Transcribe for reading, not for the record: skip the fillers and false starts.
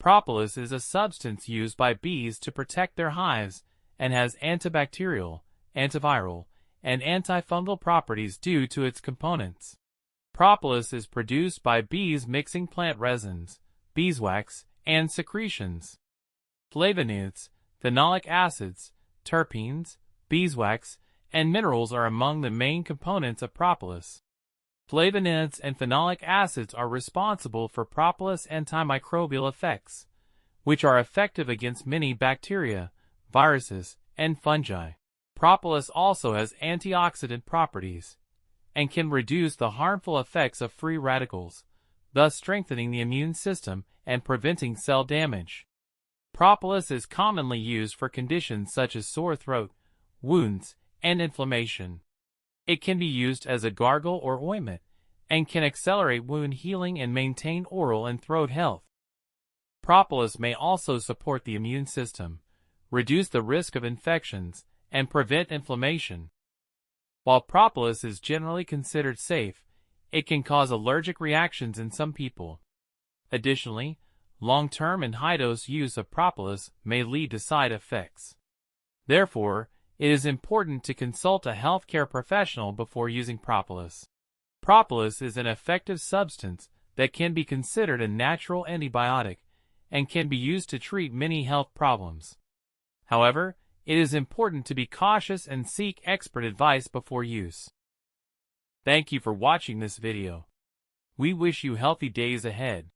Propolis is a substance used by bees to protect their hives and has antibacterial, antiviral, and antifungal properties due to its components. Propolis is produced by bees mixing plant resins, beeswax, and secretions. Flavonoids, phenolic acids, terpenes, beeswax, and minerals are among the main components of propolis. Flavonoids and phenolic acids are responsible for propolis' antimicrobial effects, which are effective against many bacteria, viruses, and fungi. Propolis also has antioxidant properties and can reduce the harmful effects of free radicals, thus strengthening the immune system and preventing cell damage. Propolis is commonly used for conditions such as sore throat, wounds, and inflammation. It can be used as a gargle or ointment, and can accelerate wound healing and maintain oral and throat health. Propolis may also support the immune system, reduce the risk of infections, and prevent inflammation. While propolis is generally considered safe, it can cause allergic reactions in some people. Additionally, long-term and high-dose use of propolis may lead to side effects. Therefore, it is important to consult a healthcare professional before using propolis. Propolis is an effective substance that can be considered a natural antibiotic and can be used to treat many health problems. However, it is important to be cautious and seek expert advice before use. Thank you for watching this video. We wish you healthy days ahead.